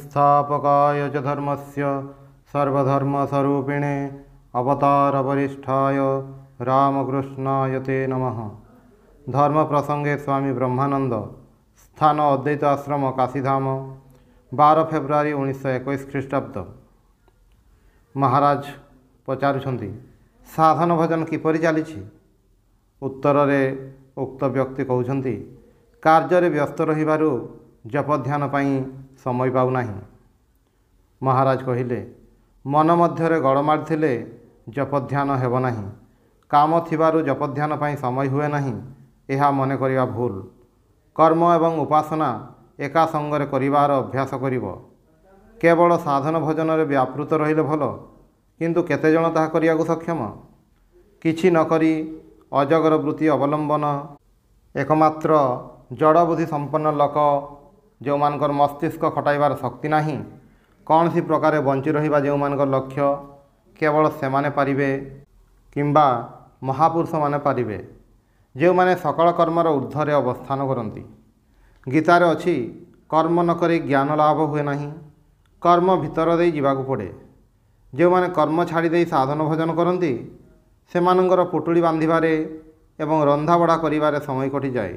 संस्थापकाय च धर्मस्य सर्वधर्मस्वरूपिणे अवतारवरिष्ठाय रामकृष्णाय ते नमः। धर्म प्रसंगे स्वामी ब्रह्मानंद, स्थान अद्वैत आश्रम काशीधाम, 12 फेब्रुआरी 1921 ख्रीष्टाब्द। महाराज पचारुछंती, साधन भजन किपरि चलिछि? उत्तर रे उक्त व्यक्ति कहउछंती, कार्य व्यस्त रहिबारु जप ध्यान पाई समय पाउ नाही। महाराज कहिले, मन मध्यरे गड़ मारिथिले जप ध्यान हेब नाही। काम थिबारु जप ध्यान पाई समय हुए नाही, एहा मने करिवा भूल। कर्म एवं उपासना एका संगरे करिवार अभ्यास करिवो। केवल साधन भजन रे व्यापृत रहिले भल, किंतु केते जण ताहा करियाकु सक्षम? किछि न करी अजगर वृत्ति अवलंबन एकमात्र जड़ बुद्धि संपन्न लोक जो मानकर मस्तिष्क खटाइबार शक्ति नाही, कौन सी प्रकार बंची रहिबा जो मानकर लक्ष्य केवल से माने पारिबे किंबा महापुरुष माने पारिबे, जो माने सकल कर्मर ऊर्ध्वरे अवस्थान करती। गीतार अछि, कर्म न करी ज्ञान लाभ हुए नहीं, कर्म भितर दे जीवाकू पड़े। जो माने कर्म छाड़ी दे साधन भजन करती, सेमानंकर पुटुली बांधिबारे एवं रंधा बढ़ा करिबारे समय कटि जाए।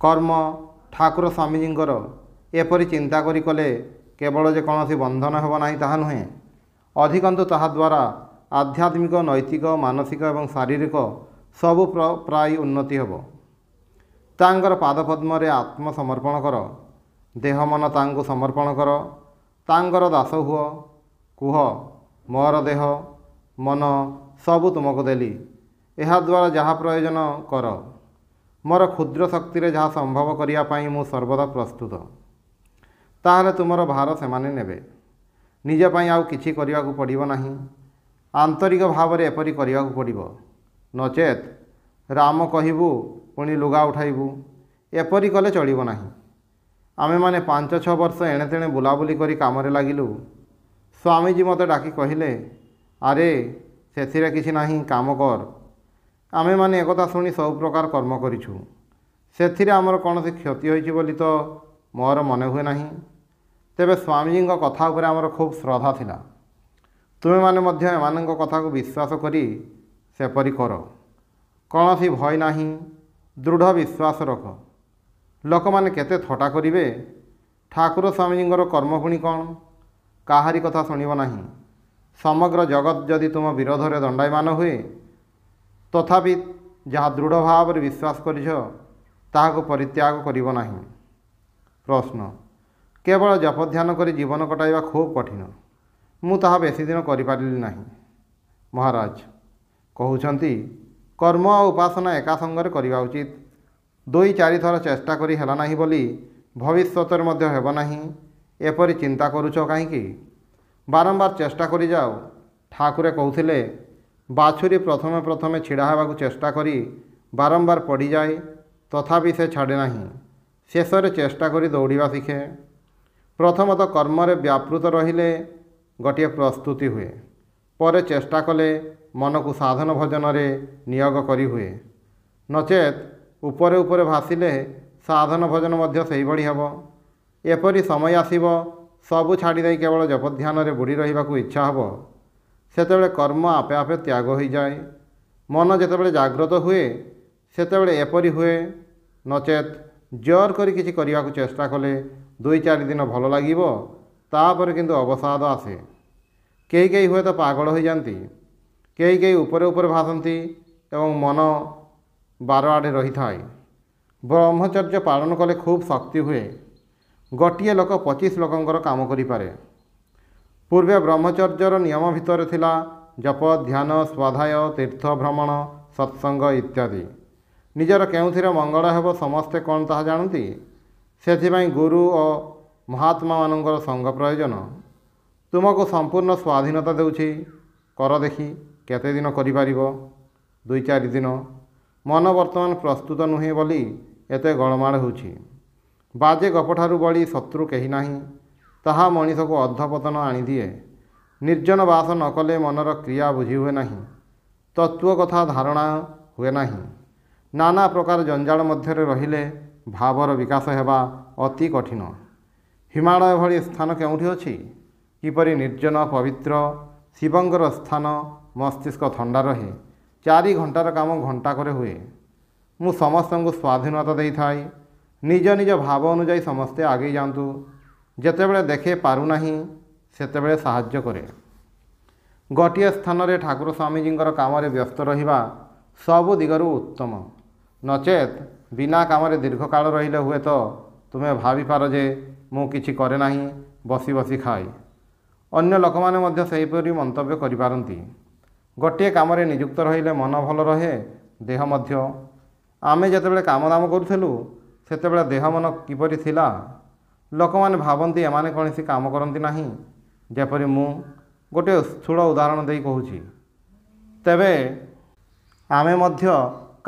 कर्म ठाकुर स्वामीजींकर एपरि चिंता करी कले केवल जे कौन बंधन हेब नाही ताहा नुहे, अधिकंतु ताहा द्वारा आध्यात्मिक, नैतिक, मानसिक एवं शारीरिक सबु प्राय उन्नति हेब। तांकर पादपद्म रे आत्मसमर्पण कर, देह मन तांको समर्पण कर, तांकर दास हुओ। कुह, मोर देह मन सबु तुमको देली, एहा द्वारा जहाँ प्रयोजन कर। मोर क्षुद्र शक्ति रे जहाँ संभव करिया पाई मु सर्वदा प्रस्तुत। ताहले तुमर भार सेमाने नेबे, निज पाई आउ किछि करियाकू पड़िबो नाही। आंतरिक भाव रे एपरि करियाकू पड़िबो, नचेत राम कहिबू पुणी लुगा उठाइबू, एपरि कले चलिबो नाही। आमे माने 5-6 वर्ष एणे तेणे बुलाबुली करी कामरे लागिलु। स्वामीजी मते डाकी कहिले, अरे सेथिरे किछि नाही, काम कर। आमे माने एकथा शुणी सब प्रकार कर्म करिछु, सेथिरे आमर कौन क्षति होइछि बोली तो मोर मने हुए नाही। तेबे स्वामीजी कथा उपरे आमर खूब श्रद्धा थिला। तुमे माने मध्य एमानंक कथा को विश्वास करी सेपरि कर। कौनसी भय नाही, दृढ़ विश्वास रख। लोक माने केते थटा करिवे, ठाकुर स्वामीजींकर कर्म पुणी कौन? काहारी कथा शुणिब नाही। समग्र जगत जदि तुम विरोध रे दंडायमान हुए, तथापि जहाँ दृढ़ भाव रे विश्वास करिछ ताहाको परित्याग करिब नाही। प्रश्न, केवल जप ध्यान करी जीवन कटाइबा खूब कठिन, मु ताहा बेसी दिन करि पारिली नाही। महाराज कहउछंती, कर्म और उपासना एका संगरे करिबा उचित। 2-4 थर चेष्टा करी हेला नाही बोली भविष्यत मध्य हेब नाही, एपरि चिंता करुछ काहीकि? बारंबार चेष्टा करी जाओ। ठाकुरे कहउथिले, बाछुरी प्रथमे प्रथमे छिड़ा हेबाकू चेष्टा करी बारंबार पड़ी जाए, तथापि से छाड़े नाही। शेषरे चेष्टा करी दौड़िबा शिखे। प्रथमतः कर्म रे व्यापृत रहिले गोटे प्रस्तुति हुए, परे चेष्टा कले मन को साधन भजन रे नियोग करी हुए। नचेत उपरे उपरे भासिले साधन भजन मध्य सेहि भଳି हेब। एपरि समय आसिब सबु छाड़ी दे केवल जप ध्यान रे बुड़ी रहिबाकू इच्छा हेब, सेतेबेले कर्म आपे आपे त्याग हो जाए। मन जेतेबेले जाग्रत हुए सेतेबेले एपरि हुए, नचेत जोर करी किछि करिबाकू चेष्टा कले 2-4 दिन भल लागिबो, तापर किंतु अवसाद आसे। केही केही हुए तो पागल हो जाती, केही केही उपरे उपरे भासंती एवं मन बार आड़े रही थाए। ब्रह्मचर्य पालन कले खूब शक्ति हुए। गोटे लोक 25 लोकंकर काम करि पारे। पूर्वे ब्रह्मचर्यर नियम भितर थिला जप ध्यान, स्वाध्याय, तीर्थ भ्रमण, सत्संग इत्यादि। निजर केउथिरे मंगल हेब समस्ते कौन ताहा जानती, सेथिपाई गुरु और महात्मा मानकर संग प्रयोजन। तुमको संपूर्ण स्वाधीनता देउछि, कर देखी केते दिन करि पारिबो। 2-4 दिन। मन वर्तमान प्रस्तुत नुहे बोली एते गलमाड़ होछि। बाजे गपठारु बड़ी शत्रु कही नाही, ताहा मनीष को अधपतन आनी दिए। निर्जन बास न कले मनर क्रिया बुझी हुए नाही, तत्व कथा धारणा हुए नाही। नाना प्रकार जंजाल मध्य रहिले भावर विकास हेबा अति कठिन। ହିମାଳୟ ଭଳି ସ୍ଥାନ କେଉଁଠି ଅଛି? କିପରି ନିର୍ଜନ ପବିତ୍ର ଶିବଙ୍କର ସ୍ଥାନ ମସ୍ତିଷ୍କ ଥଣ୍ଡା ରହେ। 4 ଘଣ୍ଟାର କାମ ଘଣ୍ଟାକରେ ହୁଏ। ମୁଁ ସମସ୍ତଙ୍କୁ ସ୍ୱାଧୀନତା ଦେଇଥାଏ। ନିଜ ନିଜ ଭାବ ଅନୁଯାୟୀ ସମସ୍ତେ ଆଗେଇ ଯାଆନ୍ତୁ। ଯେତେବେଳେ ଦେଖେ ପାରୁନାହିଁ ସେତେବେଳେ ସାହାଯ୍ୟ କରେ। ଗୋଟିଏ ସ୍ଥାନରେ ଠାକୁର ସ୍ୱାମୀଜୀଙ୍କର କାମରେ ବ୍ୟସ୍ତ ରହିବା ସବୁ ଦିଗରୁ ଉତ୍ତମ। ନଚେତ୍ ବିନା କାମରେ ଦୀର୍ଘକାଳ ରହିଲେ ହୁଏତ ତୁମେ ଭାବିପାର ଯେ ମୁଁ କିଛି କରେ ନାହିଁ, ବସି ବସି ଖାଏ। ଅନ୍ୟ ଲୋକମାନେ ମଧ୍ୟ ସେହିପରି ମନ୍ତବ୍ୟ କରିପାରନ୍ତି। ଗୋଟିଏ କାମରେ ନିଯୁକ୍ତ ରହିଲେ ମନ ଭଲ ରହେ, ଦେହ ମଧ୍ୟ। ଆମେ ଯେତେବେଳେ କାମଦାମ କରୁଥିଲୁ ସେତେବେଳେ ଦେହ ମନ କିପରି ଥିଲା? ଲୋକମାନେ ଭାବନ୍ତି ଏମାନେ କୌଣସି କାମ କରନ୍ତି ନାହିଁ। ଯେପରି ମୁଁ ଗୋଟିଏ ସ୍ଥୂଳ ଉଦାହରଣ ଦେଇ କହୁଛି। ତେବେ ଆମେ ମଧ୍ୟ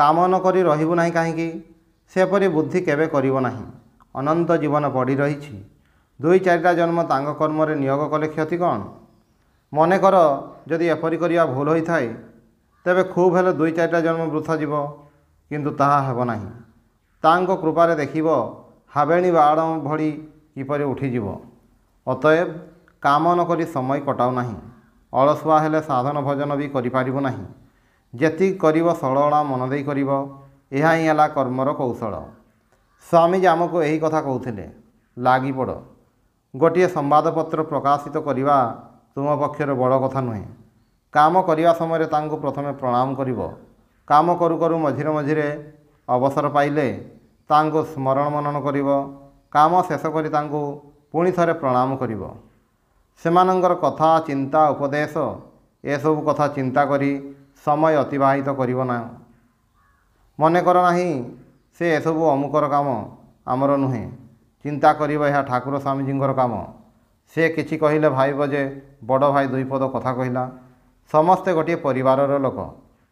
କାମ ନ କରି ରହିବୁ ନାହିଁ କାହିଁକି? ସେପରି ବୁଦ୍ଧି କେବେ କରିବ ନାହିଁ। ଅନନ୍ତ ଜୀବନ ପଡ଼ି ରହିଛି। 2-4ଟା ଜନ୍ମ ତାଙ୍କ କର୍ମରେ ନିୟୋଗ କଲେ କ୍ଷତି କ'ଣ? ମନେକର ଯଦି ଏପରି କରିବା ଭୁଲ ହୋଇଥାଏ, ତେବେ ଖୁବ୍ ହେଲେ 2-4ଟା ଜନ୍ମ ବୃଥା ଯିବ। କିନ୍ତୁ ତାହା ହେବ ନାହିଁ। ତାଙ୍କ କୃପାରେ ଦେଖିବ ହାବେଣୀ ବାଣ ଭଳି କିପରି ଉଠିଯିବ। ଅତଏବ କାମ ନ କରି ସମୟ କଟାଉ ନାହିଁ। ଅଳସୁଆ ହେଲେ ସାଧନ ଭଜନ ବି କରିପାରିବ ନାହିଁ। ଯେତିକି କରିବ ସରଳା ମନ ଦେଇ କରିବ। ଏହା ହିଁ ହେଲା କର୍ମର କୌଶଳ। ସ୍ୱାମୀଜୀ ଆମକୁ ଏହି କଥା କହୁଥିଲେ। ଲାଗିପଡ଼। ଗୋଟିଏ ସମ୍ବାଦପତ୍ର ପ୍ରକାଶିତ କରିବା ତୁମ ପକ୍ଷରେ ବଡ଼ କଥା ନୁହେଁ। କାମ କରିବା ସମୟରେ ତାଙ୍କୁ ପ୍ରଥମେ ପ୍ରଣାମ କରିବ। କାମ କରୁ କରୁ ମଝିରେ ମଝିରେ ଅବସର ପାଇଲେ ତାଙ୍କୁ ସ୍ମରଣ ମନନ କରିବ। କାମ ଶେଷ କରି ତାଙ୍କୁ ପୁଣି ଥରେ ପ୍ରଣାମ କରିବ। ସେମାନଙ୍କର କଥା, ଚିନ୍ତା, ଉପଦେଶ ଏସବୁ କଥା ଚିନ୍ତା କରି ସମୟ ଅତିବାହିତ କରିବ ନା। ମନେକର ନାହିଁ ସେ ଏସବୁ ଅମୁକର କାମ, ଆମର ନୁହେଁ। ଚିନ୍ତା କରିବ ଏହା ଠାକୁର ସ୍ୱାମୀଜୀଙ୍କର କାମ। ସେ କିଛି କହିଲେ ଭାବିବ ଯେ ବଡ଼ ଭାଇ 2 ପଦ କଥା କହିଲା। ସମସ୍ତେ ଗୋଟିଏ ପରିବାରର ଲୋକ।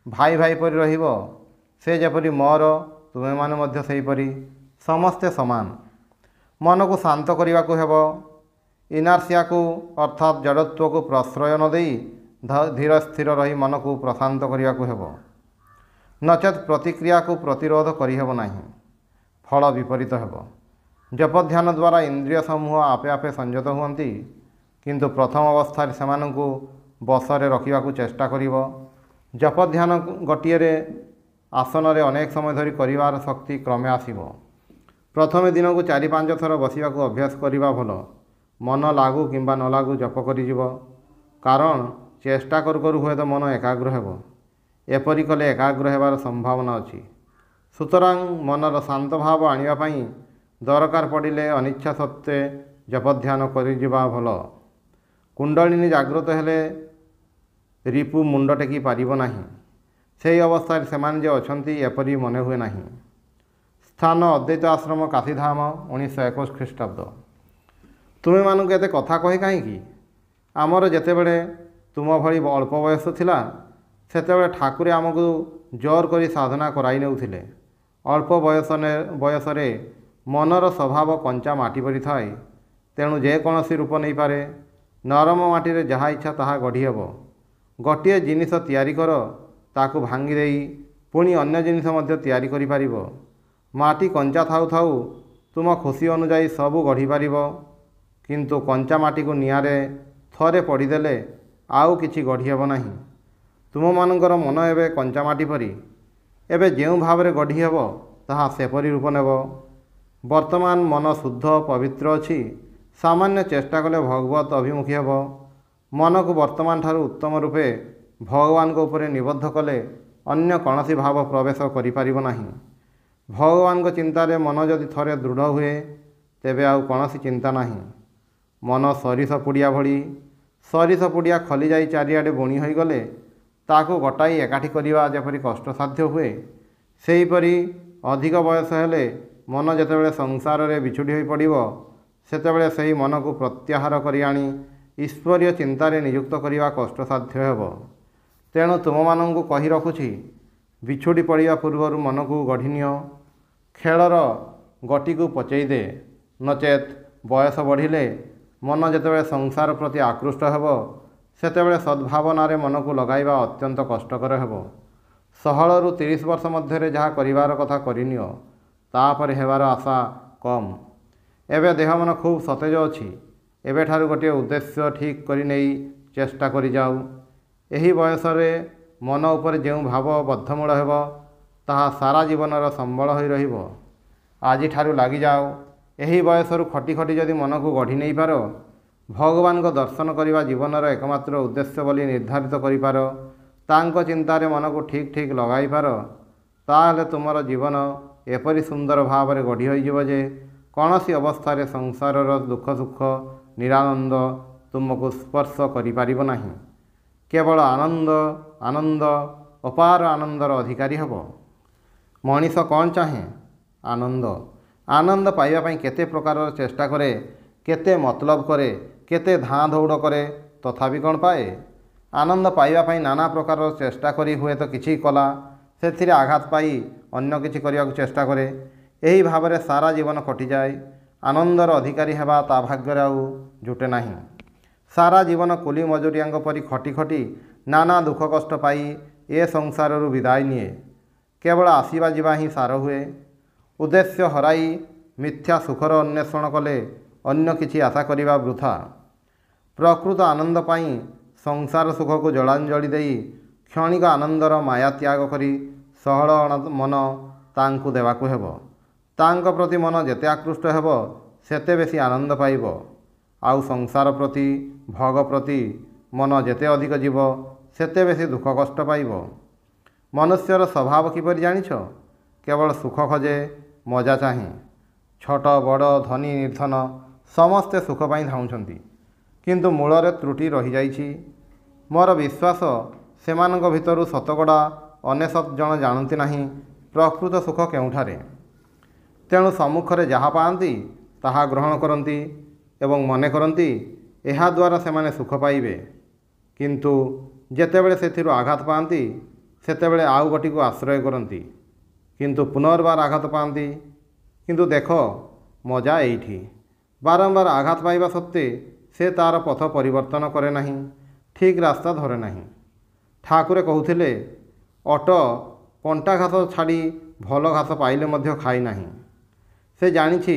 ଭାଇ ଭାଇ ପରି ରହିବ। ସେ ଯେପରି ମୋର, ତୁମେମାନେ ମଧ୍ୟ ସେହିପରି। ସମସ୍ତେ ସମାନ। ମନକୁ ଶାନ୍ତ କରିବାକୁ ହେବ। ଇନାର୍ସିଆକୁ ଅର୍ଥାତ୍ ଜଡ଼ତ୍ୱକୁ ପ୍ରଶ୍ରୟ ନ ଦେଇ ଧୀର ସ୍ଥିର ରହି ମନକୁ ପ୍ରଶାନ୍ତ କରିବାକୁ ହେବ। ନଚେତ୍ ପ୍ରତିକ୍ରିୟାକୁ ପ୍ରତିରୋଧ କରିହେବ ନାହିଁ। ଫଳ ବିପରୀତ ହେବ। ଜପଧ୍ୟାନ ଦ୍ୱାରା ଇନ୍ଦ୍ରିୟ ସମୂହ ଆପେ ଆପେ ସଂଯତ ହୁଅନ୍ତି। କିନ୍ତୁ ପ୍ରଥମ ଅବସ୍ଥାରେ ସେମାନଙ୍କୁ ବଶରେ ରଖିବାକୁ ଚେଷ୍ଟା କରିବ। ଜପଧ୍ୟାନ ଗୋଟିଏ ଆସନରେ ଅନେକ ସମୟ ଧରି କରିବାର ଶକ୍ତି କ୍ରମେ ଆସିବ। ପ୍ରଥମେ ଦିନକୁ 4-5 ଥର ବସିବାକୁ ଅଭ୍ୟାସ କରିବା ଭଲ। ମନ ଲାଗୁ କିମ୍ବା ନ ଲାଗୁ ଜପ କରିଯିବ। କାରଣ ଚେଷ୍ଟା କରୁ କରୁ ହୁଏତ ମନ ଏକାଗ୍ର ହେବ। ଏପରି କଲେ ଏକାଗ୍ର ହେବାର ସମ୍ଭାବନା ଅଛି। ସୁତରାଂ ମନର ଶାନ୍ତ ଭାବ ଆଣିବା ପାଇଁ ଦରକାର ପଡ଼ିଲେ ଅନିଚ୍ଛା ସତ୍ତ୍ୱେ ଜପଧ୍ୟାନ କରିଯିବା ଭଲ। କୁଣ୍ଡଳିନୀ ଜାଗ୍ରତ ହେଲେ ରିପୁ ମୁଣ୍ଡ ଟେକି ପାରିବ ନାହିଁ। ସେହି ଅବସ୍ଥାରେ ସେମାନେ ଯେ ଅଛନ୍ତି ଏପରି ମନେ ହୁଏ ନାହିଁ। ସ୍ଥାନ ଅଦ୍ୱୈତ ଆଶ୍ରମ କାଶୀଧାମ 1921 ଖ୍ରୀଷ୍ଟାବ୍ଦ। ତୁମେମାନଙ୍କୁ ଏତେ କଥା କହେ କାହିଁକି? ଆମର ଯେତେବେଳେ ତୁମ ଭଳି ଅଳ୍ପ ବୟସ ଥିଲା ସେତେବେଳେ ଠାକୁରେ ଆମକୁ ଜୋର କରି ସାଧନା କରାଇ ନେଉଥିଲେ। ଅଳ୍ପ ବୟସରେ ମନର ସ୍ୱଭାବ କଞ୍ଚା ମାଟି ପରି ଥାଏ। ତେଣୁ ଯେକୌଣସି ରୂପ ନେଇପାରେ। ନରମ ମାଟିରେ ଯାହା ଇଚ୍ଛା ତାହା ଗଢ଼ି ହେବ। ଗୋଟିଏ ଜିନିଷ ତିଆରି କର, ତାକୁ ଭାଙ୍ଗି ଦେଇ ପୁଣି ଅନ୍ୟ ଜିନିଷ ମଧ୍ୟ ତିଆରି କରିପାରିବ। ମାଟି କଞ୍ଚା ଥାଉ ଥାଉ ତୁମ ଖୁସି ଅନୁଯାୟୀ ସବୁ ଗଢ଼ିପାରିବ। କିନ୍ତୁ କଞ୍ଚା ମାଟିକୁ ନିଆଁରେ ଥରେ ପୋଡ଼ିଦେଲେ ଆଉ କିଛି ଗଢ଼ି ହେବ ନାହିଁ। ତୁମମାନଙ୍କର ମନ ଏବେ କଞ୍ଚା ମାଟି ପରି। ଏବେ ଯେଉଁ ଭାବରେ ଗଢ଼ି ହେବ ତାହା ସେପରି ରୂପ ନେବ। ବର୍ତ୍ତମାନ ମନ ଶୁଦ୍ଧ ପବିତ୍ର ଅଛି। ସାମାନ୍ୟ ଚେଷ୍ଟା କଲେ ଭଗବତ ଅଭିମୁଖୀ ହେବ। ମନକୁ ବର୍ତ୍ତମାନ ଠାରୁ ଉତ୍ତମ ରୂପେ ଭଗବାନଙ୍କ ଉପରେ ନିବଦ୍ଧ କଲେ ଅନ୍ୟ କୌଣସି ଭାବ ପ୍ରବେଶ କରିପାରିବ ନାହିଁ। ଭଗବାନଙ୍କ ଚିନ୍ତାରେ ମନ ଯଦି ଥରେ ଦୃଢ଼ ହୁଏ ତେବେ ଆଉ କୌଣସି ଚିନ୍ତା ନାହିଁ। ମନ ସୋରିଷ ପୁଡ଼ିଆ ଭଳି। ସୋରିଷ ପୁଡ଼ିଆ ଖୋଲିଯାଇ ଚାରିଆଡ଼େ ବୁଣି ହୋଇଗଲେ ତାକୁ ଗୋଟାଇ ଏକାଠି କରିବା ଯେପରି କଷ୍ଟସାଧ୍ୟ ହୁଏ, ସେହିପରି ଅଧିକ ବୟସ ହେଲେ ମନ ଯେତେବେଳେ ସଂସାରରେ ବିଛୁଡ଼ି ହୋଇ ପଡ଼ିବ ସେତେବେଳେ ସେହି ମନକୁ ପ୍ରତ୍ୟାହାର କରି ଆଣି ଈଶ୍ୱରୀୟ ଚିନ୍ତାରେ ନିଯୁକ୍ତ କରିବା କଷ୍ଟସାଧ୍ୟ ହେବ। ତେଣୁ ତୁମମାନଙ୍କୁ କହି ରଖୁଛି, ବିଛୁଡ଼ି ପଡ଼ିବା ପୂର୍ବରୁ ମନକୁ ଗଢ଼ି ନିଅ। ଖେଳର ଗୋଟିକୁ ପଚେଇ ଦେ। ନଚେତ୍ ବୟସ ବଢ଼ିଲେ ମନ ଯେତେବେଳେ ସଂସାର ପ୍ରତି ଆକୃଷ୍ଟ ହେବ ସେତେବେଳେ ସଦ୍ଭାବନାରେ ମନକୁ ଲଗାଇବା ଅତ୍ୟନ୍ତ କଷ୍ଟକର ହେବ। 16ରୁ 30 ବର୍ଷ ମଧ୍ୟରେ ଯାହା କରିବାର କଥା କରିନିଅ, ତାପରେ ହେବାର ଆଶା କମ୍। एबे देह मन खूब सतेज अच्छी एबेठारु गोटे उद्देश्य ठीक करि नेई चेष्टा करि जाऊ। एही बयस रे मन उपर जो भाव बद्धमूल हेब ताहा सारा जीवनर संबल होई रहिबो। आजि ठारु लागि जाओ। एही बयसरु खटी खटी जदि मन को गढ़ी नहीं पार भगवान को दर्शन करने जीवनर एकमात्र उद्देश्य बोली निर्धारित करिपार तांको चिंतारे मन को ठीक ठीक लगाई पार ताहले तुमर जीवन एपरी सुंदर भाव में गढ़ी हो जे कौनसी अवस्था संसार दुख सुख निरानंद तुमको स्पर्श करिपारिबो नाही। केवल आनंद आनंद अपार आनंदर अधिकारी हब। मनीष कौन चाहे आनंद। आनंद पाइबा पई केते प्रकार चेष्टा करे केते मतलब करे केते धाँ दौड़ करे तथापि कौन पाए। आनंद पाइबा पई नाना प्रकार चेष्टा करी हुए तो किछि कला सेथिरे आघात पाई अन्य किछि करिया चेष्टा करे एही भावरे सारा जीवन कटि जाए। आनंदर अधिकारी हेबा ता भाग्य आउ जुटे नाही। सारा जीवन कुली मजुरियांग परी खटी खटी नाना दुख कष्ट पाई ए संसार विदाय निए। केवल आसीबा जीवा ही सार हुए। उद्देश्य हराई मिथ्या सुखर अन्वेषण कले अन्य किछि आशा करिबा वृथा। प्रकृत आनंद पाई संसार सुख को जलांजलि देई क्षणिक आनंदर माया त्याग करी सहल मन तांकु देवाकु हेब। तांक प्रति मन जेते आकृष्ट हेब सेते बेसी आनंद पाइब। आउ संसार प्रति भोग प्रति मन जेते अधिक जीव सेते बेसी दुख कष्ट पाइब। मनुष्यर स्वभाव किपरि जानिछ? केवल सुख खोजे मजा चाहे। छोट बड़ धनी निर्धन समस्ते सुख पाई धाउछंती किंतु मूलरे त्रुटि रही जाइछि। मोर विश्वास सेमानंक भितरु शतकड़ा 99 जन जानती नहीं प्रकृत सुख केउठारे। तेणु सम्मुखरे जहाँ पाआंती ताहा ग्रहण करती एवं मने करती एहा द्वारा सेमाने सुख पाइबे। किंतु जेतेबेले सेथिरु आघात पाआंती सेतेबेले आउ गोटी को आश्रय करती किंतु पुनर्बार आघात पाआंती। किंतु देख मजा एइठी बारंबार आघात पाइबा सत्त्वे से तार पथ परिवर्तन करे नहीं ठीक रास्ता धरे नहीं। ठाकुरे कहूथिले अट कंटा घास छाड़ी भल घास पाइले मध्य खाई नहीं। से जानिछि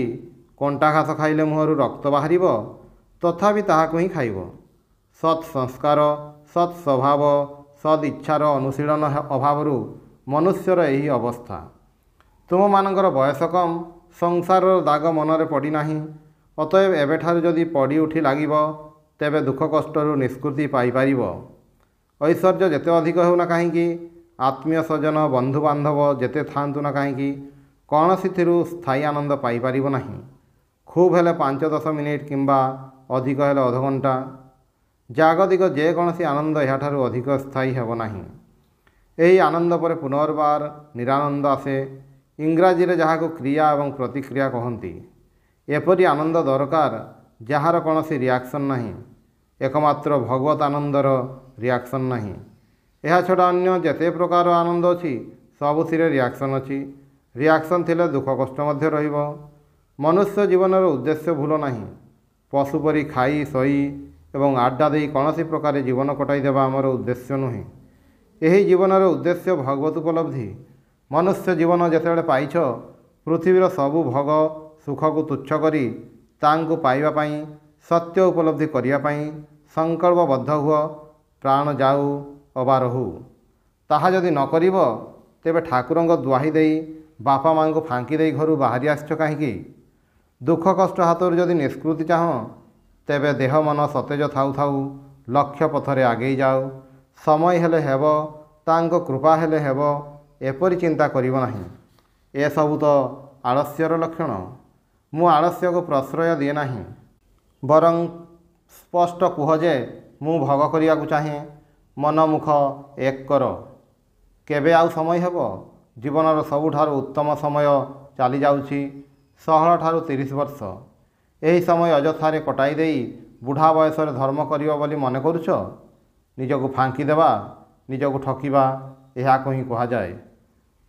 कंटा घास खाइले मुहरु रक्त बाहरिब तथापि ताहाकु ही खाइब। सत् संस्कार सत् स्वभाव सद इच्छार अनुशीलन अभाव मनुष्यर यही अवस्था। तुम मानकर बयस कम संसार दाग मनरे पड़ी नाही। अतएव एबेठारु जदि पड़ी उठी लागिब तेबे दुख कष्टरु निष्कृति पाई पारिब। ऐश्वर्य जेते अधिक हेउना काहींकी आत्मीय स्वजन बंधु बांधव जेते थांतु ना काहींकी कौनसिथिरु स्थायी आनंद पाई पारिब नाही। खूब हेले 5-10 मिनिट किंबा अधिक हेले अध घंटा। जागतिक जेकोसी आनंद याठारु अधिक स्थायी हेब नाही। एही आनंद पर पुनर्बार निरानंद आसे। इंग्राजी रे जहाको क्रिया एवं प्रतिक्रिया कहती। एपरी आनंद दरकार जार कौनसी रिएक्शन नहीं। एकमात्र भगवत आनंदर रिएक्शन नहीं। यह छड़ा अन्य जेते प्रकार आनंद अच्छी सबुथिरे रिएक्शन अच्छी। रिएक्शन थिले दुख कष्ट मध्य रहिबो। मनुष्य जीवनर उद्देश्य भूल नहीं। पशुपरी खाई शई एवं आड्डा दे कौनसी प्रकार जीवन कटाई देवा आमर उद्देश्य नुहे। यही जीवनर उद्देश्य भगवत उपलब्धि। मनुष्य जीवन जेतेबेले पाइछ पृथ्वीर सबु भोग सुख को तुच्छ करी तांको पाइबा पई सत्य उपलब्धि करिया पई संकल्पबद्ध हुआ। प्राण जाऊ अबा रहू। ताहा जदि न करिब तेबे ठाकुरंक दुआही देई बापा माँ को फांकी देई घरु बाहरी आसछ काहींकी? दुख कष्ट हाथर जदि निष्कृति चाह तेबे देह मन सतेज थाउ थाउ लक्ष्य पथरे आगेई जाओ। समय हेले हेब तांको कृपा हेले हेब एपरी चिंता करिब नाही। ए सबु तो आलस्यर लक्षण। मु आलस्य को प्रश्रय दिए नाही बरं स्पष्ट कुह जे मु भोग करिया को चाहे। मन मुख एक कर। केबे आउ समय हेब? जीवनर सबुठारु उत्तम समय चली जाउछि 16 ठारु 30 वर्ष। एही समय अजथारे कटाई देई बुढ़ा बयसरे धर्म करियो बोली मन करुछ? निजको फांकी देवा निजको ठकिबा एहा को ही कहा जाए।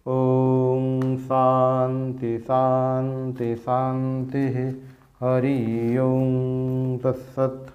ओम शांति शांति शांति हरि ओम तत्सत्।